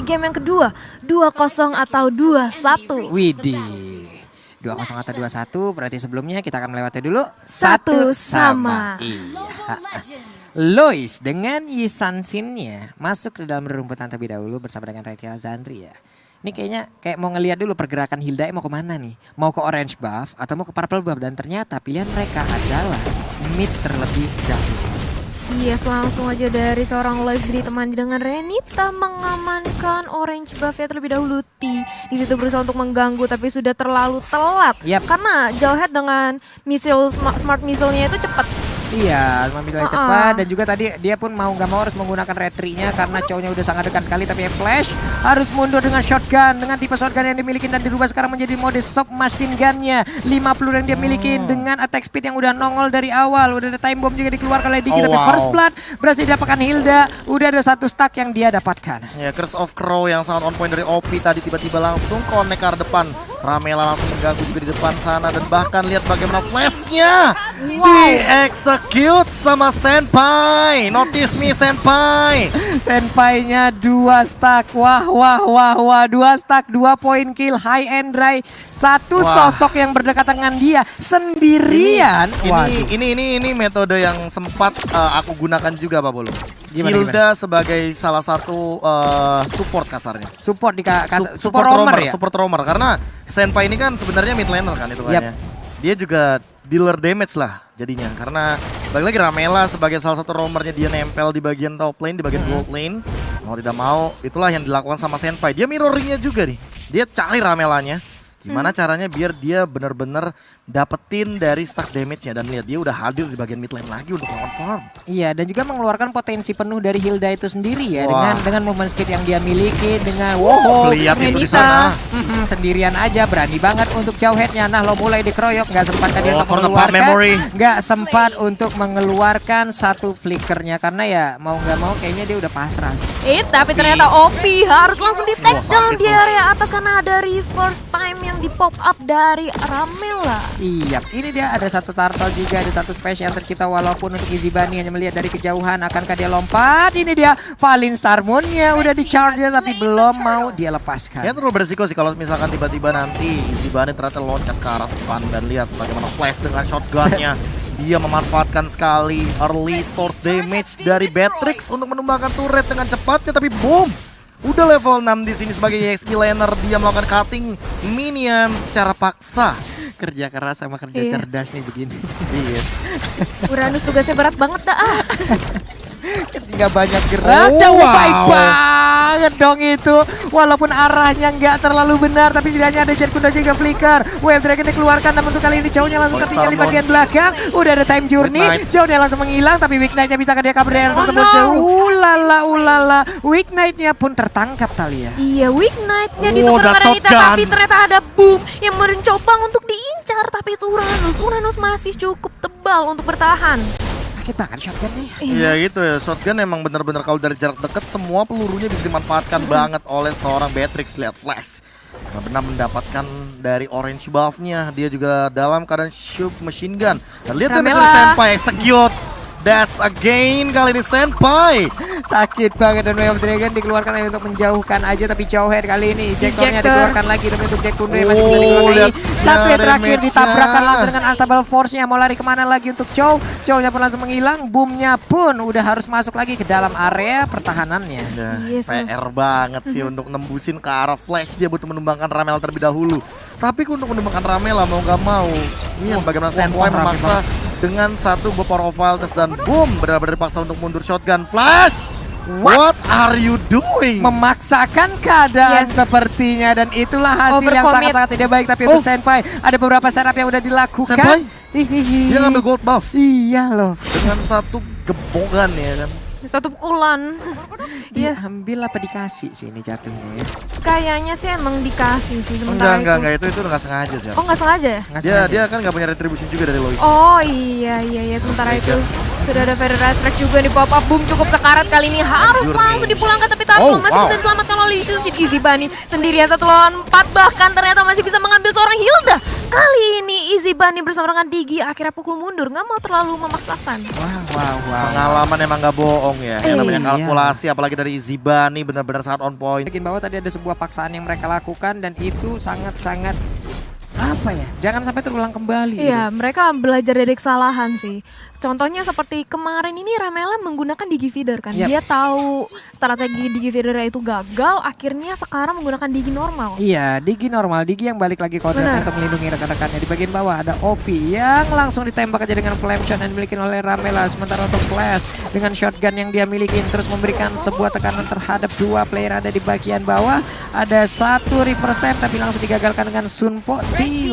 game yang kedua. 2-0 atau 2-1. Widih. 2-0 atau 2-1 berarti sebelumnya kita akan melewati dulu 1-1. Iya. Lois dengan Yisansinnya masuk ke dalam rerumputan terlebih dahulu bersama dengan Retiel Zandri ya. Ini kayaknya kayak mau ngelihat dulu pergerakan Hilda mau kemana nih. Mau ke orange buff atau mau ke purple buff. Dan ternyata pilihan mereka adalah mid terlebih dahulu. Yes, langsung aja dari seorang Lois ditemani dengan Renita mengamankan orange buff ya terlebih dahulu. Di situ berusaha untuk mengganggu tapi sudah terlalu telat. Karena Jawhead dengan smart missile-nya itu cepat. Iya, memilih cepat dan juga tadi dia pun mau nggak mau harus menggunakan retri-nya karena cowoknya udah sangat dekat sekali tapi Flash harus mundur dengan shotgun dengan tipe shotgun yang dimiliki dan dirubah sekarang menjadi mode submachine gun-nya. 50 yang dia miliki dengan attack speed yang udah nongol dari awal. Udah ada time bomb juga dikeluarkan oleh Diki tapi first blood berhasil didapatkan Hilda. Udah ada satu stack yang dia dapatkan. Ya, Curse of Crow yang sangat on point dari OP tadi tiba-tiba langsung connect ke arah depan. Ramela langsung mengganggu juga di depan sana dan bahkan lihat bagaimana flashnya di-execute sama Senpai. Notice me Senpai. Senpai-nya 2 stack. Wah 2 stack, 2 point kill, high and dry. Satu sosok yang berdekatan dengan dia sendirian. Ini metode yang sempat aku gunakan juga Pak Bolo. Hilda sebagai salah satu support kasarnya. Support di support roamer ya? Support roamer karena Senpai ini kan sebenarnya mid laner kan itu kan ya. Dia juga dealer damage lah jadinya karena balik lagi Ramela sebagai salah satu roamernya dia nempel di bagian top lane, di bagian gold lane. Mau tidak mau itulah yang dilakukan sama Senpai. Dia mirroringnya juga nih. Dia cari Ramelanya. Gimana caranya biar dia benar-benar dapetin dari stack damage-nya dan lihat dia udah hadir di bagian mid lane lagi untuk lawan farm. Iya, dan juga mengeluarkan potensi penuh dari Hilda itu sendiri ya dengan movement speed yang dia miliki dengan lihat itu di sana. Sendirian aja berani banget untuk Jawhead-nya. Nah, lo mulai dikeroyok nggak sempat tadi untuk mengeluarkan satu flickernya karena ya mau nggak mau kayaknya dia udah pasrah. Tapi ternyata OP harus langsung di take down di area atas karena ada reverse time yang di pop up dari Ramela. Iya, ini dia ada satu turtle juga, ada satu spesial tercipta walaupun untuk Easy Bunny hanya melihat dari kejauhan. Akankah dia lompat? Ini dia Falling Star Moon-nya udah di-charge tapi belum mau dia lepaskan. Ya terlalu beresiko sih kalau misalkan tiba-tiba nanti Easy Bunny ternyata loncat ke arah depan dan lihat bagaimana Flash dengan shotgun-nya. Dia memanfaatkan sekali early source damage dari Beatrix untuk menumbangkan turret dengan cepatnya tapi boom. Udah level 6 di sini sebagai EXP laner, dia melakukan cutting minion secara paksa. Kerja keras sama kerja cerdas nih begini. Iya. Uranus tugasnya berat banget dah. Ketika banyak gerak, baik banget dong itu. Walaupun arahnya nggak terlalu benar, tapi setidaknya ada Jet Kundo juga flicker. Wave Dragon dikeluarkan, namun untuk kali ini jauhnya langsung tertinggal di bagian belakang. Udah ada time journey, jauhnya langsung menghilang, tapi Weak Knight-nya bisa dia cover dari tersebut. Ulala, Weak Knight-nya pun tertangkap Thalia. Iya, Weak Knight-nya ditukar sama Renita, tapi ternyata ada Boom yang mencoba untuk diincar, tapi itu Uranus masih cukup tebal untuk bertahan. Banget shotgunnya. Iya gitu ya, shotgun emang bener-bener kalau dari jarak dekat semua pelurunya bisa dimanfaatkan banget oleh seorang Beatrix. Lihat Flash benar-benar mendapatkan dari orange buff-nya. Dia juga dalam keadaan shoot machine gun. Dan lihat damage dari Senpai execute. That's again kali ini Senpai. Sakit banget dan Wave of Dragon dikeluarkan hanya untuk menjauhkan aja tapi Jawhead kali ini ejectornya dikeluarkan lagi tapi untuk Jet Kundo masih bisa dikeluarkan. Satu yang terakhir ditabrakkan langsung dengan Unstable Force-nya. Mau lari kemana lagi untuk Chow-nya pun langsung menghilang. Boom-nya pun udah harus masuk lagi ke dalam area pertahanannya. PR banget sih untuk nembusin ke arah Flash. Dia butuh menumbangkan Ramela terlebih dahulu. Tapi untuk menumbangkan Ramela mau gak mau, bagaimana Senpai memaksa dengan satu profile test dan boom benar-benar dipaksa untuk mundur shotgun. Flash, what are you doing? Memaksakan keadaan sepertinya dan itulah hasil yang sangat-sangat tidak baik. Tapi untuk Senpai ada beberapa setup yang udah dilakukan. Senpai, dia ngambil gold buff. Iya loh. Dengan satu gebongan ya kan. Satu pukulan. Diambil apa dikasih sih ini jatuhnya ya? Kayaknya sih emang dikasih sih sementara enggak, itu udah gak sengaja sih. Oh, gak sengaja ya? Dia kan gak punya retribution juga dari Lois. Oh iya, sementara itu. Sudah ada Federer Strike juga di pop up. Boom cukup sekarat kali ini. Harus langsung dipulangkan. Tapi Tarkon masih bisa diselamatkan oleh Shunship. Easy Bunny sendirian 1 lawan 4. Bahkan ternyata masih bisa mengambil seorang Hilda. Kali ini Easy Bunny bersama dengan Digi akhirnya pukul mundur. Nggak mau terlalu memaksakan. Wow. Pengalaman emang nggak bohong ya. Yang namanya kalkulasi apalagi dari Easy Bunny benar-benar sangat on point. Bikin bahwa tadi ada sebuah paksaan yang mereka lakukan dan itu sangat-sangat apa ya? Jangan sampai terulang kembali. Iya, mereka belajar dari kesalahan sih. Contohnya seperti kemarin ini Ramela menggunakan Digi Feeder kan. Dia tahu strategi Digi Feeder itu gagal, akhirnya sekarang menggunakan Digi normal. Iya, Digi normal. Digi yang balik lagi kodratnya untuk melindungi rekan-rekannya. Di bagian bawah ada OP yang langsung ditembak aja dengan flame shot yang dimiliki oleh Ramela. Sementara untuk Flash dengan shotgun yang dia miliki terus memberikan sebuah tekanan terhadap 2 player ada di bagian bawah. Ada 1 reverse time tapi langsung digagalkan dengan Sunpo. Tapi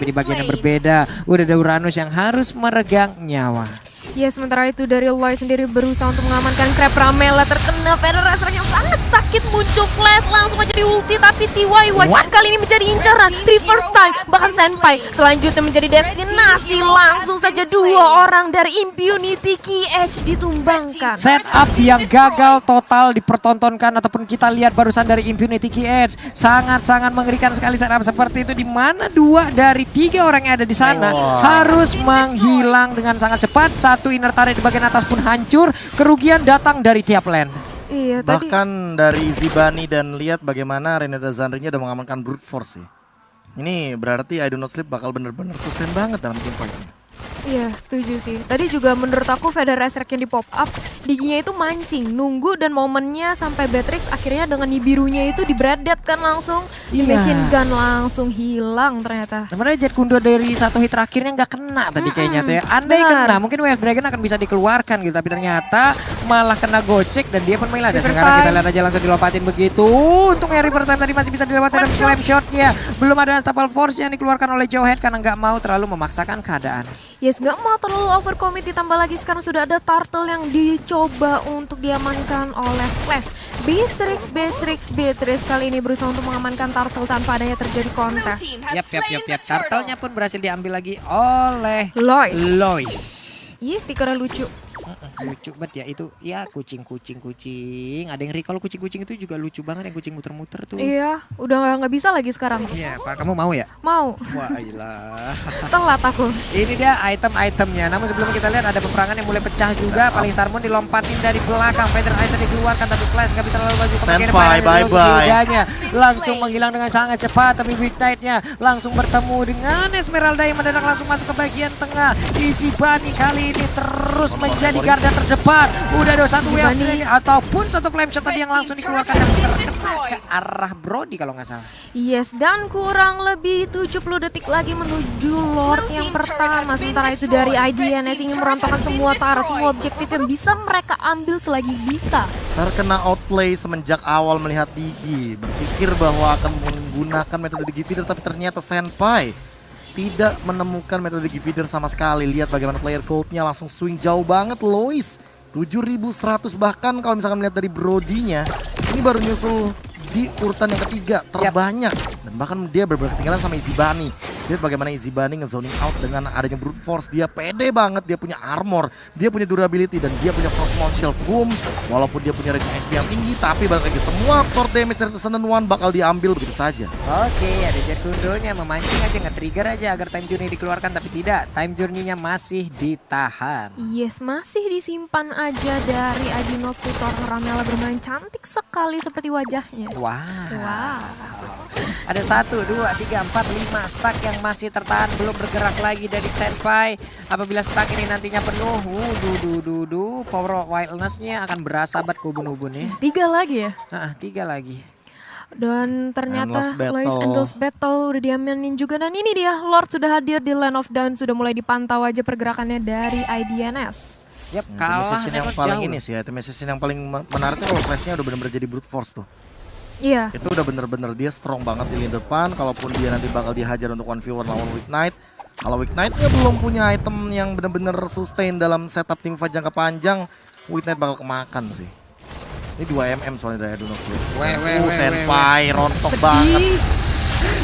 di bagian yang berbeda udah ada Uranus yang harus meregang nyawa. Ya, sementara itu dari Lloyd sendiri berusaha untuk mengamankan Crab. Ramela terkena Federer Strike yang sangat sakit. Muncul Flash langsung aja di ulti tapi TYY kali ini menjadi incaran. Reverse time bahkan Senpai selanjutnya menjadi destinasi. Langsung saja 2 orang dari Impunity KH ditumbangkan. Setup yang gagal total dipertontonkan ataupun kita lihat barusan dari Impunity KH. Sangat-sangat mengerikan sekali setup seperti itu di mana 2 dari 3 orang yang ada di sana harus menghilang dengan sangat cepat. 1 inner turret di bagian atas pun hancur. Kerugian datang dari tiap lane. Iya, bahkan dari Zibani dan lihat bagaimana Renata Zandrinya udah mengamankan brute force sih. Ini berarti I Do Not Sleep bakal bener-bener sustain banget dalam game fight ini. Iya, setuju sih. Tadi juga menurut aku Federer Strike yang di pop up, Diginya itu mancing, nunggu dan momennya sampai Beatrix akhirnya dengan birunya itu di-bradet kan langsung. Di machine gun langsung hilang ternyata. Sebenarnya Jet Kundo dari 1 hit terakhirnya nggak kena tadi kayaknya tuh ya. Andai kena mungkin Wave Dragon akan bisa dikeluarkan gitu. Tapi ternyata malah kena gocek dan dia pun main aja. Sekarang kita lihat aja langsung dilompatin begitu. Untuk yang reverse time tadi masih bisa dilewati dan slam shotnya. Belum ada Unstoppable Force yang dikeluarkan oleh Jowhead karena nggak mau terlalu memaksakan keadaan. Yes, gak mau terlalu overcommit, ditambah lagi sekarang sudah ada Turtle yang dicoba untuk diamankan oleh Flash. Beatrix kali ini berusaha untuk mengamankan Turtle tanpa adanya terjadi kontes. Yap. Turtle-nya pun berhasil diambil lagi oleh Lois. Iya, stikernya lucu. Lucu banget ya itu, ya kucing. Ada yang recall kucing itu juga lucu banget, yang kucing muter-muter tuh. Iya, udah nggak bisa lagi sekarang. Iya, Pak, kamu mau ya? Mau. Wah, iyalah. Telat aku. Ini dia item-itemnya. Namun sebelum kita lihat ada peperangan yang mulai pecah juga. Paling Starmoon dilompatin dari belakang. Feather Ice tadi dikeluarkan tapi Flash nggak bisa terlalu maju ke bagian depan. Bye. Langsung menghilang dengan sangat cepat. Tapi Big Knight-nya langsung bertemu dengan Esmeralda yang mendadak langsung masuk ke bagian tengah. Easy Bunny kali ini terus menjadi garda terdepan. Udah ada 1 wave ataupun 1 flame shot tadi yang langsung dikeluarkan dan terkena ke arah Brody kalau nggak salah. Yes, dan kurang lebih 70 detik lagi menuju Lord yang pertama. Sementara itu dari IDNS ingin merontokkan semua turret, semua objektif yang bisa mereka ambil selagi bisa. Terkena outplay semenjak awal melihat Digi. Berpikir bahwa akan menggunakan metode Digi Feeder tapi ternyata Senpai tidak menemukan metode Digi Feeder sama sekali. Lihat bagaimana player cold-nya langsung swing jauh banget. Lois 7100 bahkan kalau misalkan melihat dari Brody-nya ini baru nyusul di urutan yang ketiga terbanyak. Dan bahkan dia berbeda ketinggalan sama Easy Bunny. Lihat bagaimana Easy Bunny nge-zoning out dengan adanya brute force. Dia pede banget, dia punya armor, dia punya durability, dan dia punya Frostmourne Shield. Boom, walaupun dia punya rating SP yang tinggi, tapi balik lagi semua absorb damage dari Season 1 bakal diambil begitu saja. Oke, ada Jet Kundonya memancing aja, nge-trigger aja agar time journey dikeluarkan, tapi tidak. Time journey-nya masih ditahan. Yes, masih disimpan aja dari Adinot. Seorang Ramela bermain cantik sekali seperti wajahnya. Wow. Ada 1, 2, 3, 4, 5 stack yang masih tertahan, belum bergerak lagi dari Senpai. Apabila stack ini nantinya penuh, power of wildness-nya akan berasa banget ke ubun-ubun ya. 3 lagi ya? 3 lagi. Dan ternyata Lois Endless Battle udah diamanin juga. Dan ini dia, Lord sudah hadir di Land of Dawn. Sudah mulai dipantau aja pergerakannya dari IDNS. Kalah yang paling ini sih ya, yang paling menariknya kalau Flashnya udah benar-benar jadi brute force tuh. Iya. Itu udah bener-bener dia strong banget di lini depan. Kalaupun dia nanti bakal dihajar untuk 1v1 lawan Weak Knight. Kalau Weak Knight-nya belum punya item yang bener-bener sustain dalam setup team fight jangka panjang, Weak Knight bakal kemakan sih. Ini 2 mm soalnya dari Adonok. Senpai rontok banget.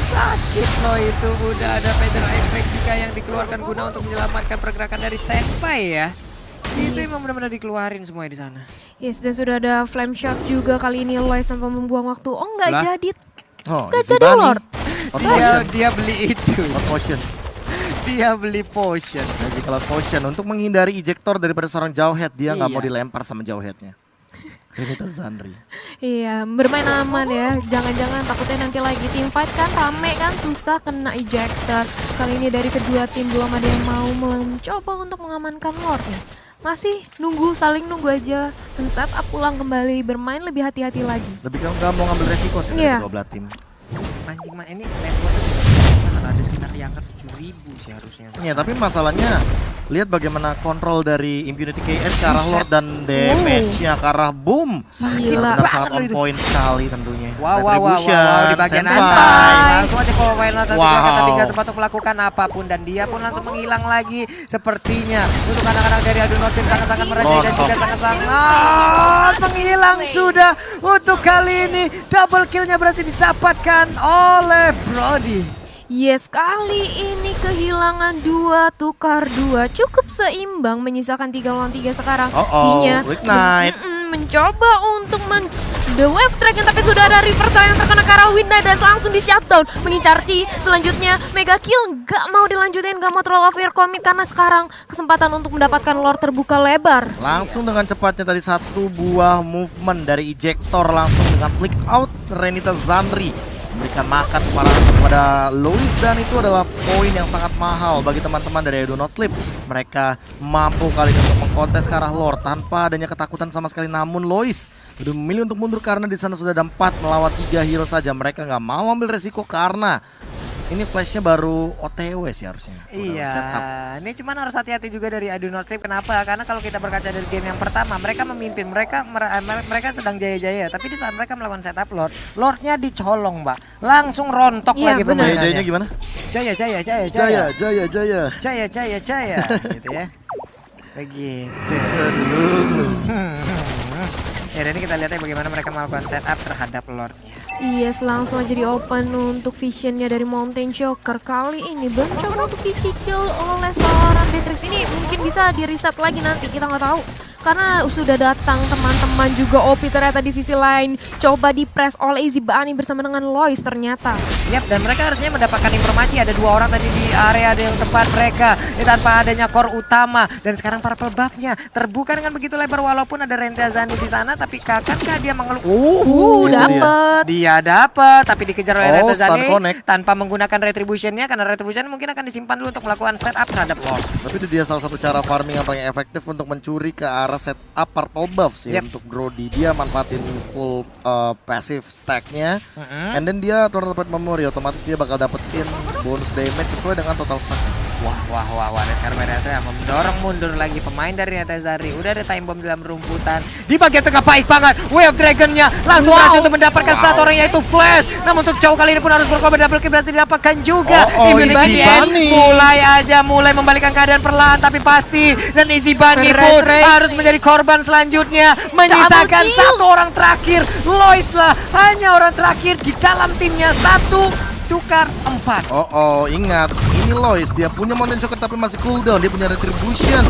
Sakit loh itu. Udah ada Feather Effect juga yang dikeluarkan guna untuk menyelamatkan pergerakan dari Senpai ya. Itu emang benar-benar dikeluarin semua di sana. Yes, dan sudah ada flame shot juga kali ini Lois tanpa membuang waktu. Oh nggak jadi. Oh, Nggak jadi Lord. Dia beli itu. Potion. Dia beli potion. Jadi kalau potion untuk menghindari ejector daripada seorang Jawhead, dia nggak Iya. mau dilempar sama Jawheadnya. Renita Zandri. Iya, bermain aman ya. Jangan-jangan takutnya nanti lagi team fight kan rame kan susah kena ejector. Kali ini dari kedua tim belum ada yang mau mencoba untuk mengamankan Lord nih. Masih saling nunggu aja. Dan set up ulang kembali, bermain lebih hati-hati lagi. Lebih kan nggak mau ngambil resiko sih dari Iya. kedua belah tim. Anjing mah ini levelnya ada sekitar di angka 7.000 sih harusnya. Ya, tapi masalahnya lihat bagaimana kontrol dari Impunity KS ke arah Lord dan damage-nya ke arah Boom. Gila. Benar sangat on point sekali tentunya. Wow, Retribution, di bagian Senpai. atas langsung aja kalau final satu Wow. tapi nggak sempat untuk melakukan apapun dan dia pun langsung menghilang lagi sepertinya untuk anak-anak dari Adu North yang sangat-sangat merajai dan juga sangat-sangat menghilang sudah untuk kali ini double killnya berhasil didapatkan oleh Brody. Yes, kali ini kehilangan 2 tukar 2 cukup seimbang menyisakan 3 lawan 3 sekarang. Artinya Weak Knight. mencoba untuk The Wave Dragon tapi sudah ada reverse yang terkena ke arah Winda dan langsung di shutdown. Mengincar T selanjutnya Mega Kill gak mau dilanjutin, gak mau terlalu over commit karena sekarang kesempatan untuk mendapatkan Lord terbuka lebar. Langsung dengan cepatnya tadi satu buah movement dari ejector langsung dengan flick out Renita Zandri memberikan makan kepada Lois dan itu adalah poin yang sangat mahal bagi teman-teman dari Do Not Sleep. Mereka mampu kali ini untuk mengkontes ke arah Lord tanpa adanya ketakutan sama sekali. Namun Lois sudah memilih untuk mundur karena di sana sudah ada 4 melawan 3 hero saja. Mereka nggak mau ambil resiko karena ini flashnya baru OTW sih harusnya. Iya, ini cuman harus hati-hati juga dari Adu North Sleep. Kenapa? Karena kalau kita berkaca dari game yang pertama, mereka memimpin, mereka sedang jaya-jaya. Tapi di saat mereka melakukan setup Lordnya dicolong, Mbak. Langsung rontok Iya, lagi benar. permainannya. Jaya-jayanya gimana? Jaya, gitu ya. Begitu. Ya, dan ini kita lihat ya bagaimana mereka melakukan setup terhadap Lordnya. Yes, langsung aja di open untuk visionnya dari Mountain Choker. Kali ini mencoba untuk dicicil oleh seorang Beatrix. Ini mungkin bisa di reset lagi nanti, kita nggak tahu. Karena sudah datang teman-teman juga OP ternyata di sisi lain. Coba di press oleh Easy Bani bersama dengan Lois ternyata. Yap, dan mereka harusnya mendapatkan informasi ada 2 orang tadi di area yang tempat mereka tanpa adanya core utama. Dan sekarang purple buff-nya terbuka dengan begitu lebar walaupun ada Renita Zandri di sana. Tapi akankah dia mengeluh? Dapet. Dia dapat, tapi dikejar oleh Renita stun Zandri connect. tanpa menggunakan retribution-nya karena retribution mungkin akan disimpan dulu untuk melakukan setup terhadap Lord. Tapi itu dia salah satu cara farming yang paling efektif untuk mencuri ke arah setup purple buff sih. Yep. Untuk Brody. Dia manfaatin full passive stack-nya. And then dia dapat memori, otomatis dia bakal dapetin bonus damage sesuai dengan total stack. Wah, ada server yang mendorong mundur lagi pemain dari Renita Zandri. Udah ada time bomb dalam rumputan. Di bagian tengah baik banget. Wave Dragon-nya langsung berhasil untuk mendapatkan satu orang yaitu Flash. Namun untuk jauh kali ini pun harus berkorban, double kill berhasil didapatkan juga. Easy Bunny mulai membalikan keadaan perlahan tapi pasti. Dan Easy Bunny pun harus menjadi korban selanjutnya. Menyisakan satu orang terakhir. Lois lah hanya orang terakhir di dalam timnya. 1 tukar 4. Ingat, ini Lois, dia punya Mountain Choker tapi masih cooldown, dia punya retribution.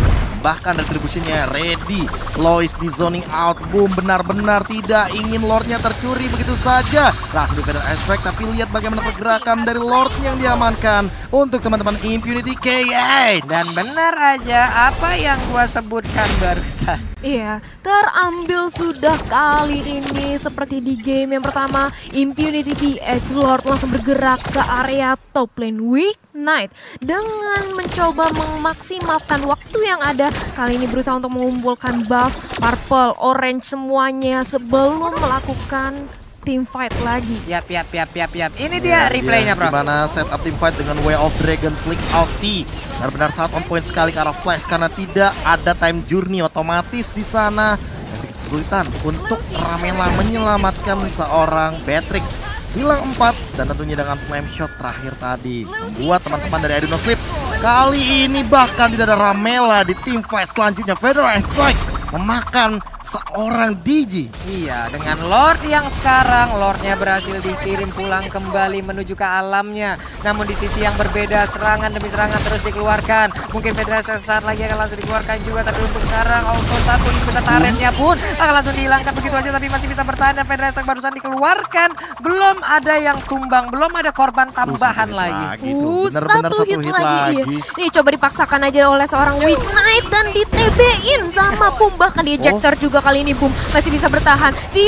Bahkan retributionnya ready. Lois di zoning out, Boom benar-benar tidak ingin Lordnya tercuri begitu saja. Langsung di Feather Effect, tapi lihat bagaimana pergerakan dari Lord yang diamankan untuk teman-teman Impunity KH. Dan benar aja apa yang gua sebutkan barusan. Iya, terambil sudah kali ini seperti di game yang pertama. Impunity KH Lord langsung bergerak ke area top lane Weak Knight dengan mencoba memaksimalkan waktu yang ada. Kali ini berusaha untuk mengumpulkan buff purple, orange semuanya sebelum melakukan team fight lagi. Yap. Ini dia replaynya, bro. Dimana setup team fight dengan Way of Dragon Flick Out T. Benar-benar sangat on point sekali ke arah Flash karena tidak ada time journey, otomatis di sana sedikit kesulitan untuk Ramela menyelamatkan seorang Beatrix. Hilang 4 dan tentunya dengan flame shot terakhir tadi membuat teman-teman dari Adu Not Sleep kali ini bahkan tidak ada Ramela di team fight selanjutnya. Feather Strike memakan seorang DJ. Iya, dengan Lord yang sekarang, Lordnya berhasil dikirim pulang kembali menuju ke alamnya. Namun di sisi yang berbeda, serangan demi serangan terus dikeluarkan. Mungkin Federasi saat lagi akan langsung dikeluarkan juga, tapi untuk sekarang auto satu inhibitor turretnya pun akan langsung dihilangkan begitu aja, tapi masih bisa bertahan dan Federasi barusan dikeluarkan. Belum ada yang tumbang, belum ada korban tambahan lagi. Bener-bener satu hit lagi. Iya. Nih coba dipaksakan aja oleh seorang Weak Knight dan di TB-in sama Boom, bahkan di ejector juga kali ini Boom masih bisa bertahan. Di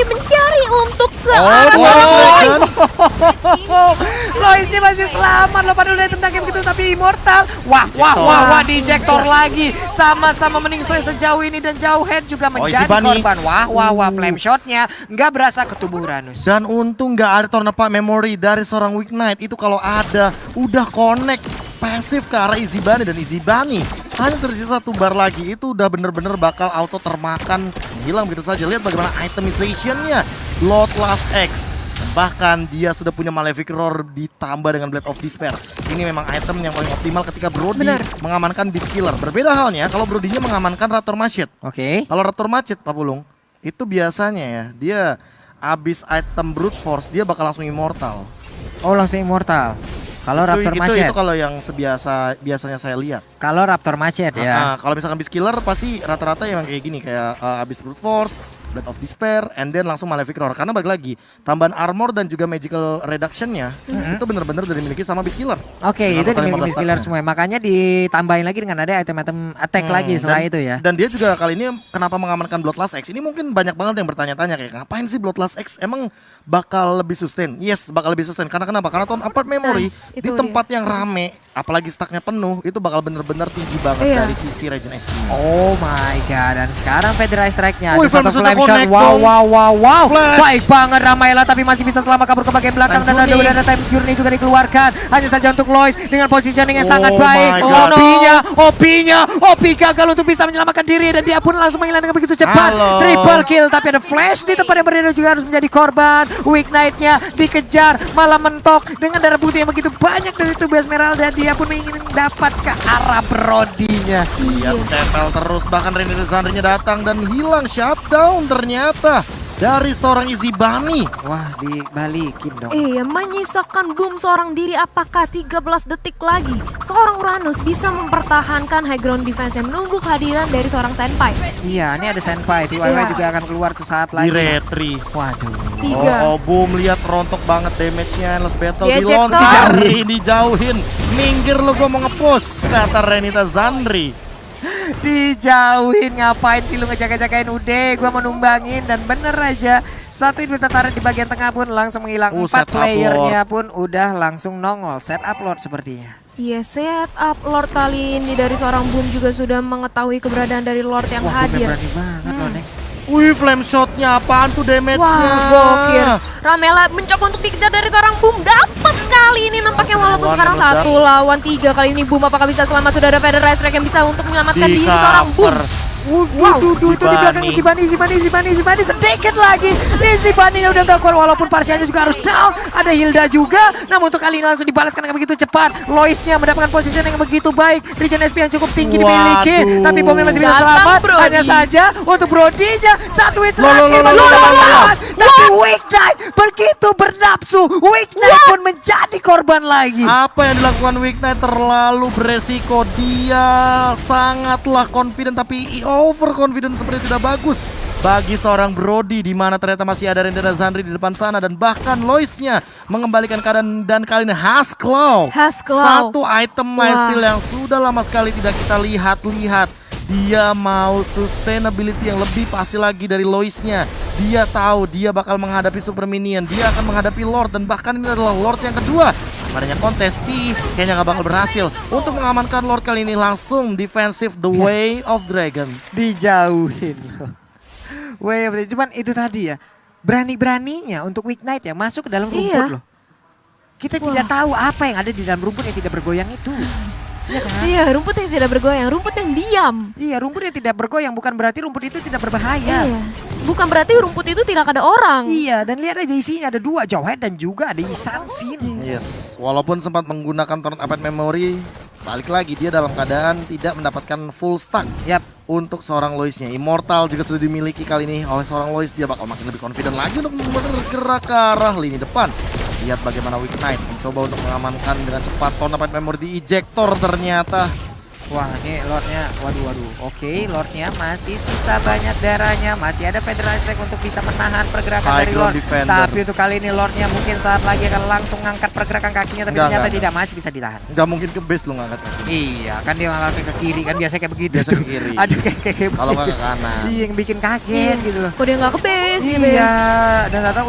mencari untuk ke arah Lois. Lois masih selamat loh, padahal dari tentang begitu, tapi Immortal. Wah, di ejector lagi. Sama-sama meningsoy sejauh ini dan jauh head juga menjadi korban. Wah, flame shotnya nggak berasa ke tubuh Uranus. Dan untung nggak ada tornado memory dari seorang Weak Knight. Itu kalau ada, udah connect pasif ke arah Izibani, dan Izibani hanya tersisa satu bar lagi. Itu udah bener-bener bakal auto termakan, hilang begitu saja. Lihat bagaimana itemization-nya Bloodlust X. Bahkan dia sudah punya Malefic Roar ditambah dengan Blade of Despair. Ini memang item yang paling optimal ketika Brody mengamankan Beast Killer. Berbeda halnya kalau Brody-nya mengamankan Raptor Machete. Kalau Raptor Machete, Pak Pulung, itu biasanya ya, dia abis item Brute Force, dia bakal langsung Immortal. Oh, langsung Immortal. Kalau Raptor Machete itu kalau yang biasanya saya lihat. Kalau Raptor Machete ya. Kalau misalkan Beast Killer pasti rata-rata emang kayak gini, kayak abis Brute Force, Blade of Despair, and then langsung Malefic Roar. Karena balik lagi, tambahan armor dan juga magical reduction-nya itu benar-benar udah dimiliki sama Beast Killer. Itu dimiliki Beast Killer semua. Makanya ditambahin lagi dengan ada item-item attack lagi setelah itu ya. Dan dia juga kali ini kenapa mengamankan Bloodlust X? Ini mungkin banyak banget yang bertanya-tanya kayak, ngapain sih Bloodlust X? Emang bakal lebih sustain? Yes, bakal lebih sustain. Karena kenapa? Karena Torn Apart Memory di tempat yang rame, apalagi stacknya penuh, itu bakal bener-bener tinggi banget dari sisi Regen SP. Oh my god. Dan sekarang Federasi strike-nya ada satu flame shot. Wow. Baik banget Ramaela, tapi masih bisa selamat kabur ke bagian belakang. Dan ada time journey juga dikeluarkan. Hanya saja untuk Lois dengan positioning yang sangat baik. Opi gagal untuk bisa menyelamatkan diri, dan dia pun langsung menghilang dengan begitu cepat. Triple kill, tapi ada flash di tempat yang berbeda juga harus menjadi korban. Weak Knight-nya dikejar, malah mentok dengan darah putih yang begitu banyak dari tubuh Esmeralda. Dia pun ingin dapat ke arah Brody-nya. Dia tempel terus, bahkan Renita Zandri-nya datang dan hilang shutdown ternyata dari seorang Izibani. Wah, dibalikin dong. Menyisakan Boom seorang diri. Apakah 13 detik lagi seorang Uranus bisa mempertahankan high ground defense yang menunggu kehadiran dari seorang Senpai? Iya, ini ada Senpai. TYY juga akan keluar sesaat lagi. Di retri. Waduh. Boom, lihat rontok banget damage-nya. Endless Battle dilontar, dijauhin. Minggir lo, gue mau nge-push, kata Renita Zandri. Dijauhin, ngapain sih lu ngejaga-jagain? Udah, gua mau numbangin. Dan bener aja, satu inhibitor turret di bagian tengah pun langsung menghilang. 4 playernya pun udah langsung nongol. Set up Lord sepertinya. Iya, set up Lord kali ini dari seorang Boom juga sudah mengetahui keberadaan dari Lord yang hadir. Berani banget loh, Nek. Wih, flame shotnya apaan tuh damage-nya? Wah, gokil. Ramela mencoba untuk dikejar dari seorang Boom. Dapat kali ini nampaknya, walaupun sekarang 1 lawan 3. Kali ini Boom apakah bisa selamat? Sudah ada Federasi Strike yang bisa untuk menyelamatkan diri seorang Boom. Itu di belakang Izibani sedikit lagi. Izibani udah gak kuat, walaupun parsialnya juga harus down. Ada Hilda juga, namun untuk kali ini langsung dibalaskan dengan begitu cepat. Lois-nya mendapatkan posisi yang begitu baik. Regen SP yang cukup tinggi dimiliki, tapi Bomnya masih bisa selamat. Hanya saja untuk Brody-nya satu hit terakhir masih bisa bertahan. Tapi Weak Knight begitu bernapsu, Weak Knight pun menjadi korban lagi. Apa yang dilakukan Weak Knight terlalu beresiko. Dia sangatlah confident, tapi overconfident seperti tidak bagus bagi seorang Brody, di mana ternyata masih ada Renita Zandri di depan sana, dan bahkan Lois-nya mengembalikan keadaan, dan kali ini Hasclaw. Satu item milestone yang sudah lama sekali tidak kita lihat. Dia mau sustainability yang lebih pasti lagi dari Lois-nya. Dia tahu dia bakal menghadapi Super Minion, dia akan menghadapi Lord, dan bahkan ini adalah Lord yang kedua. Kemarinnya kontes kayaknya gak bakal berhasil untuk mengamankan Lord. Kali ini langsung defensive the Way of Dragon. Dijauhin loh. Way of Dragon, cuman itu tadi ya, berani-beraninya untuk Weak Knight ya masuk ke dalam rumput loh. Kita tidak tahu apa yang ada di dalam rumput yang tidak bergoyang itu. Iya kan? Iya, rumput yang tidak bergoyang, rumput yang diam. Iya, rumput yang tidak bergoyang bukan berarti rumput itu tidak berbahaya. Iya. Bukan berarti rumput itu tidak ada orang. Iya, dan lihat aja isinya ada 2, Jawhead dan juga ada Isansin. Yes, walaupun sempat menggunakan Torn Apart Memory, balik lagi dia dalam keadaan tidak mendapatkan full stack. Untuk seorang Loisnya. Immortal juga sudah dimiliki kali ini oleh seorang Lois. Dia bakal makin lebih confident lagi untuk bergerak ke arah lini depan. Lihat bagaimana Weak Knight mencoba untuk mengamankan dengan cepat. Tornado Memory di ejector ternyata. Wah, ini Lordnya, waduh. Oke, Lordnya masih sisa banyak darahnya, masih ada Federal Strike untuk bisa menahan pergerakan dari Lord. Defender. Tapi untuk kali ini Lordnya mungkin saat lagi akan langsung ngangkat pergerakan kakinya, tapi ternyata tidak, masih bisa ditahan. Nggak mungkin ke base lu ngangkat kaki. Iya, kan dia ngangkat ke kiri, kan biasanya kayak begitu. Biasa ke kiri. Ada kayak kalau nggak ke kanan. Iya, yang bikin kaget gitu loh. Kok dia nggak ke base? Iya, dan ternyata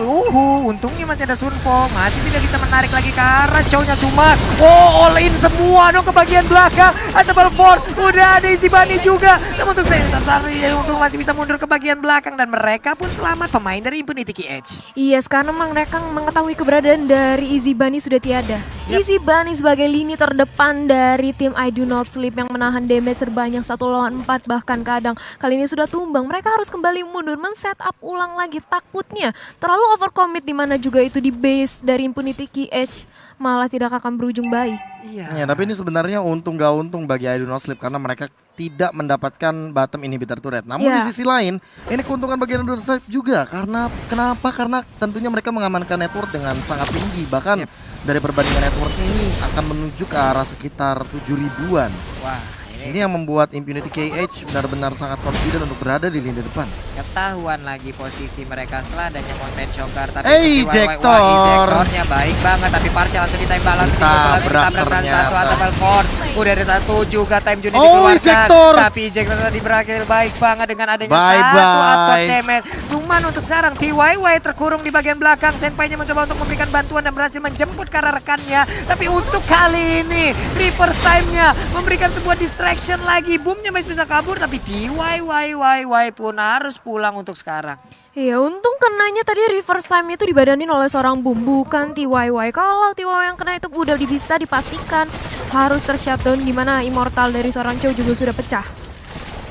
untungnya masih ada Sunfo, masih tidak bisa menarik lagi ke arah Chow-nya cuma all in semua dong ke bagian belakang. Ada Force, udah ada Easy Bunny juga. Namun untuk Sari untuk masih bisa mundur ke bagian belakang dan mereka pun selamat, pemain dari Impunity Edge. Iya, sekarang mereka mengetahui keberadaan dari Easy Bunny sudah tiada. Easy Bunny sebagai lini terdepan dari tim I Do Not Sleep yang menahan damage terbanyak 1 lawan 4 bahkan kadang kali ini sudah tumbang. Mereka harus kembali mundur, men-setup ulang lagi. Takutnya terlalu overcommit di mana juga itu di base dari Impunity Edge malah tidak akan berujung baik. Iya. Ya, tapi ini sebenarnya untung gak untung bagi I Do Not Sleep karena mereka tidak mendapatkan bottom inhibitor turret. Namun di sisi lain, ini keuntungan bagi I Do Not Sleep juga karena kenapa? Karena tentunya mereka mengamankan network dengan sangat tinggi. Bahkan dari perbandingan network ini akan menuju ke arah sekitar 7.000-an. Wah. Ini yang membuat Impunity KH benar-benar sangat confident untuk berada di lini depan. Ketahuan lagi posisi mereka setelah adanya Mountain Choker. Tapi ejectornya baik banget. Tapi partial langsung di time balance. Ditabrak ternyata. Satu atau Force. Udah ada satu juga time Juni dikeluarkan. Ejector. Tapi ejector tadi berakhir baik banget dengan adanya satu absorb damage. Cuman untuk sekarang TYY terkurung di bagian belakang. Senpai-nya mencoba untuk memberikan bantuan dan berhasil menjemput ke arah rekannya. Tapi untuk kali ini reverse time-nya memberikan sebuah distraction lagi. Boomnya masih bisa kabur tapi TYY pun harus pulang untuk sekarang. Iya, untung kenanya tadi reverse time itu dibadanin oleh seorang Boom, bukan TYY. Kalau TYY yang kena itu udah bisa dipastikan harus tershutdown, dimana Immortal dari seorang Chow juga sudah pecah.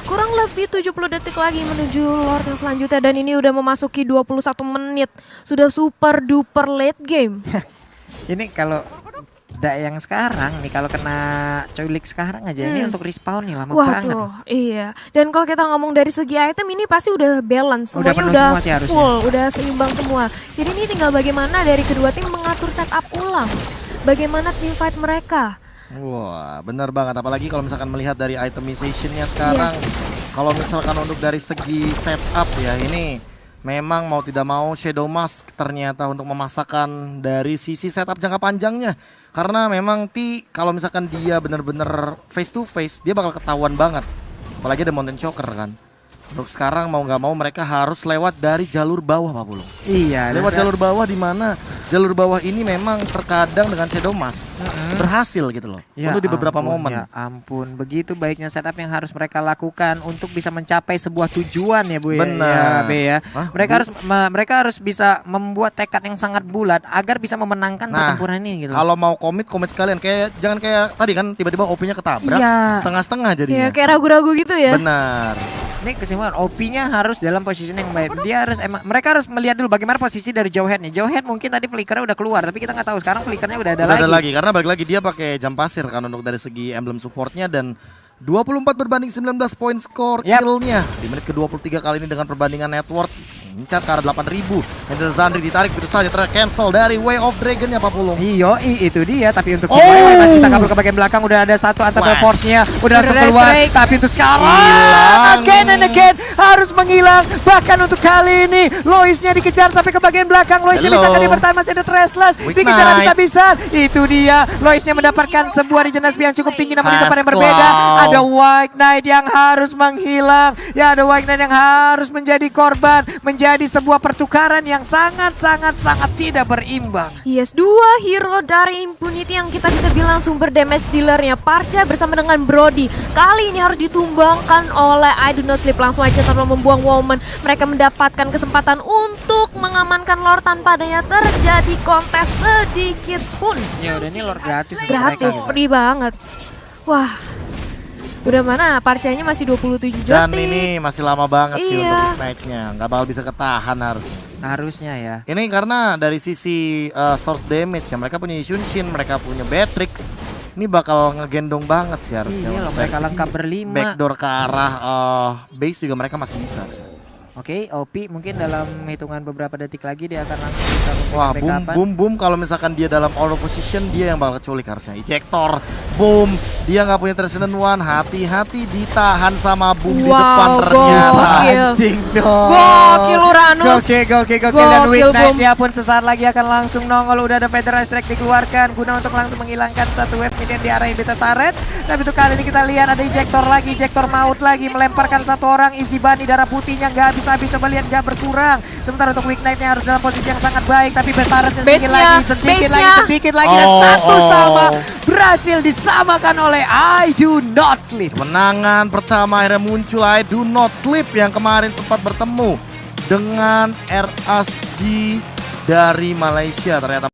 Kurang lebih 70 detik lagi menuju Lord yang selanjutnya dan ini udah memasuki 21 menit. Sudah super duper late game. Ini kalau yang sekarang nih, kalau kena Coilik sekarang aja ini untuk respawn nih lama banget. Iya. Dan kalau kita ngomong dari segi item ini pasti udah balance, semuanya udah full, udah seimbang semua. Jadi ini tinggal bagaimana dari kedua tim mengatur setup ulang. Bagaimana team fight mereka. Wah, benar banget. Apalagi kalau misalkan melihat dari itemization-nya sekarang. Kalau misalkan untuk dari segi setup ya, ini memang mau tidak mau Shadow Mask ternyata untuk memasakkan dari sisi setup jangka panjangnya. Karena memang kalau misalkan dia benar-benar face to face, dia bakal ketahuan banget. Apalagi ada Mountain Choker kan. Untuk sekarang mau nggak mau mereka harus lewat dari jalur bawah Pak Pulung. Iya. Lewat jalur bawah di mana jalur bawah ini memang terkadang dengan Shadow Mask berhasil gitu loh. Ya untuk di beberapa momen. Ya ampun, begitu baiknya setup yang harus mereka lakukan untuk bisa mencapai sebuah tujuan ya Bu. Benar. Ya, mereka harus bisa membuat tekad yang sangat bulat agar bisa memenangkan pertempuran ini gitu. Kalau mau komit sekalian, jangan kayak tadi kan tiba-tiba OP-nya ketabrak, setengah-setengah jadinya. Ya, kayak ragu-ragu gitu ya. Benar. Ini kesimpulan OP-nya harus dalam posisi yang baik. Mereka harus melihat dulu bagaimana posisi dari Jawhead-nya. Jawhead mungkin tadi flickernya udah keluar, tapi kita nggak tahu sekarang flickernya udah ada lagi. Karena balik lagi dia pakai jam pasir kan untuk dari segi emblem supportnya dan 24 berbanding 19 poin skor kill-nya di menit ke-23 kali ini dengan perbandingan network mencar ke arah 8.000. Ender Zandri ditarik begitu saja tercancel dari Way of Dragon-nya Pak Pulung. Iyo, itu dia. Tapi untuk TYY masih bisa kabur ke bagian belakang. Udah ada satu Antable Force-nya. Udah langsung keluar. Tapi untuk sekarang again and again harus menghilang. Bahkan untuk kali ini Lois-nya dikejar sampai ke bagian belakang. Lois-nya bisa kali bertahan, masih ada Treslas. Dikejar habis-habisan. Itu dia. Lois-nya mendapatkan sebuah regenerasi yang cukup tinggi namun di tempat yang berbeda. Ada White Knight yang harus menghilang. Ya, ada White Knight yang harus menjadi korban. Menjadi sebuah pertukaran yang sangat tidak berimbang. Yes, dua hero dari Impunity yang kita bisa bilang sumber damage dealernya. Parsha bersama dengan Brody kali ini harus ditumbangkan oleh I Do Not Sleep. Langsung aja tanpa membuang momen, mereka mendapatkan kesempatan untuk mengamankan Lord tanpa adanya terjadi kontes sedikit pun. Ya udah, ini Lord gratis. Gratis, free banget. Wah, udah mana Parsianya masih 27 detik. Dan ini masih lama banget sih untuk naiknya. Nggak bakal bisa ketahan Harusnya ya. Ini karena dari sisi source damage ya, mereka punya Yunshin, mereka punya Beatrix. Ini bakal ngegendong banget sih harusnya. Iya loh, mereka lengkap berlima. Backdoor ke arah base juga mereka masih bisa. Oke, OP mungkin dalam hitungan beberapa detik lagi dia akan langsung bisa Wah, memberikan backupan. boom. Kalau misalkan dia dalam auto position, dia yang bakal keculik harusnya. Ejector, boom. Dia nggak punya Transcendent One. Hati-hati ditahan sama boom di depan ternyata. Anjing dong. Gokil Uranus. Gokil. Dan Weak Knight dia pun sesaat lagi akan langsung nongol. Udah ada Feather Strike dikeluarkan guna untuk langsung menghilangkan satu wave minion di arah Beta Turret. Tapi untuk kali ini kita lihat ada Ejector lagi, Ejector maut lagi melemparkan satu orang. Isi Bunny darah putihnya nggak habis coba lihat nggak berkurang. Sementara untuk Weak Knight-nya harus dalam posisi yang sangat baik, tapi Beta Turret-nya sedikit lagi dan satu sama berhasil disamakan oleh I Do Not Sleep. Kemenangan pertama akhirnya muncul I Do Not Sleep yang kemarin sempat bertemu dengan RSG dari Malaysia ternyata.